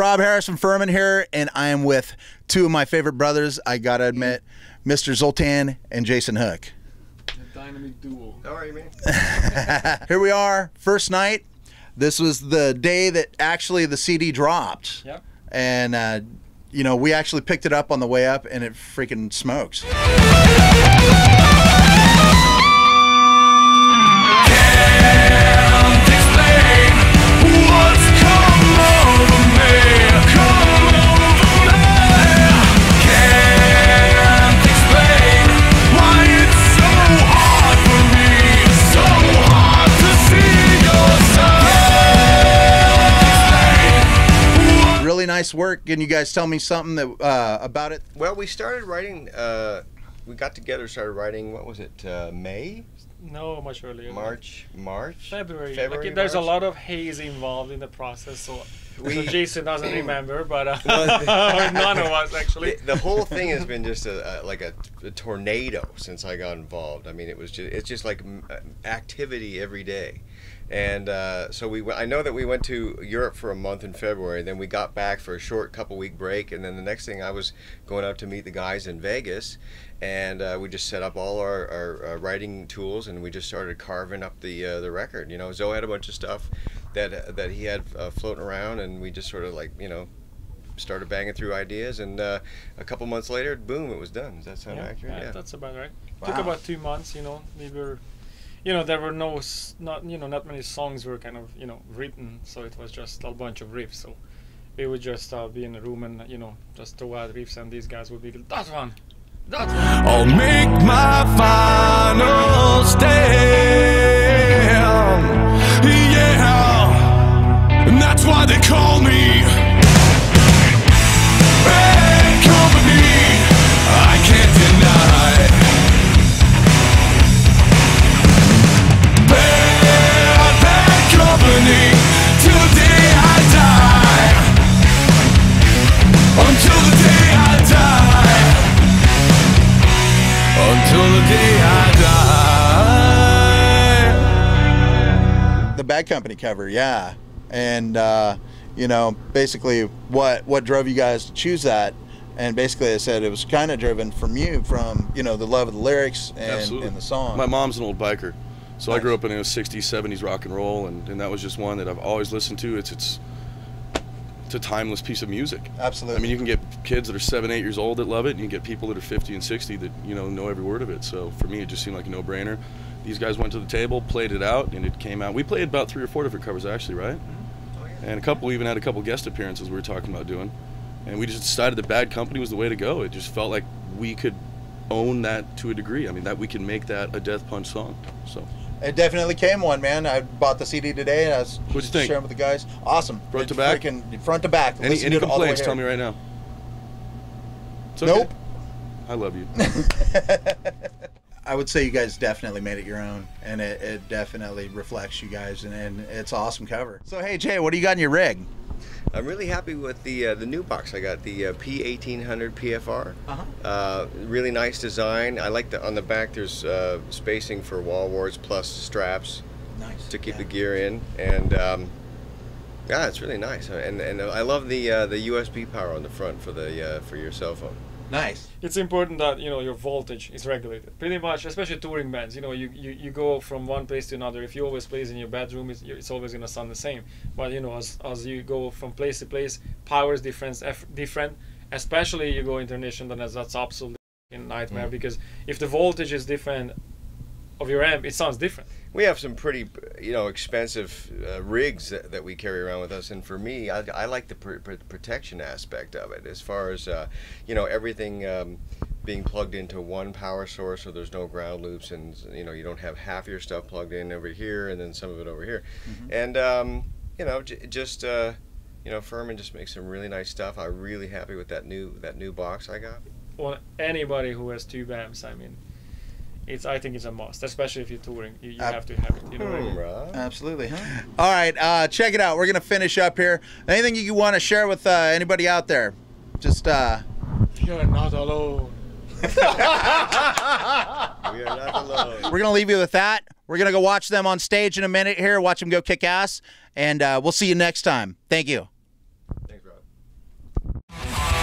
Rob Harris from Furman here, and I am with two of my favorite brothers, I gotta admit, Mr. Zoltan and Jason Hook. The dynamic duo. How are you, man? Here we are, first night. This was the day that actually the CD dropped. Yep. And, you know, we actually picked it up on the way up, and it freaking smokes. Really nice work. Can you guys tell me something that about it? Well, we started writing, we got together, started writing, what was it, May? No, much earlier. March? February. February, Like, there's a March? lot of haze involved in the process, so Jason doesn't remember, but none of us actually. The whole thing has been just like a tornado since I got involved. I mean, it's just like activity every day. And so I know that we went to Europe for a month in February, then we got back for a short couple-week break, and then the next thing I was going out to meet the guys in Vegas, and we just set up all our writing tools, and we just started carving up the record. You know, Zoe had a bunch of stuff that he had floating around, and we just sort of, like, you know, started banging through ideas, and a couple months later, boom, it was done. Does that sound accurate? Yeah, that's about right. Wow. Took about 2 months. You know, we were. You know, there were not many songs were kind of, you know, written, so it was just a bunch of riffs. So we would just be in a room and, you know, just throw out riffs, and these guys would be, that one. I'll make my final stand. Yeah, and that's why they call me Bad Company. I can't deny. Till the day I die. Until the day I die. Until the day I die. The Bad Company cover, yeah. And you know, basically what drove you guys to choose that? And basically I said it was kind of driven from you, from, you know, the love of the lyrics and the song. My mom's an old biker. So Nice. I grew up in the 60s, 70s rock and roll, and that was just one that I've always listened to. It's a timeless piece of music. Absolutely. I mean, you can get kids that are 7, 8 years old that love it, and you can get people that are 50 and 60 that, you know every word of it. So for me, it just seemed like a no-brainer. These guys went to the table, played it out, and it came out. We played about 3 or 4 different covers, actually, right? And we even had a couple guest appearances we were talking about doing. And we just decided that Bad Company was the way to go. It just felt like we could own that to a degree. I mean, that we can make that a Death Punch song. So. It definitely came one, man. I bought the CD today, and I was What'd you think? sharing with the guys. Awesome. Front to It's back? freaking front to back. Any Listen to it all the way complaints, tell here. me right now. It's okay. Nope. I love you. I would say you guys definitely made it your own, and it definitely reflects you guys, and it's an awesome cover. So, hey, Jay, what do you got in your rig? I'm really happy with the new box. I got the P1800 PFR. Really nice design. I like on the back there's spacing for wall warts plus straps. Nice. To keep the gear in, and yeah, it's really nice. And I love the USB power on the front for your cell phone. Nice. It's important that, you know, your voltage is regulated. Pretty much, especially touring bands. You know, you go from one place to another. If you always plays in your bedroom, it's always gonna sound the same. But you know, as you go from place to place, power is different. Especially you go international, then that's absolutely a nightmare. Because if the voltage is different of your amp, it sounds different. We have some pretty, you know, expensive rigs that we carry around with us, and for me, I like the protection aspect of it. As far as you know, everything being plugged into one power source, so there's no ground loops, and you know, you don't have half your stuff plugged in over here and then some of it over here. And you know, just you know, Furman just makes some really nice stuff. I'm really happy with that new box I got. Well, anybody who has 2 amps, I mean, I think it's a must, especially if you're touring. You have to have it. You know, Absolutely. Huh? All right, check it out. We're gonna finish up here. Anything you want to share with anybody out there? Just you're not alone. We are not alone. We're gonna leave you with that. We're gonna go watch them on stage in a minute here. Watch them go kick ass, and we'll see you next time. Thank you. Thanks, Rob. Bye.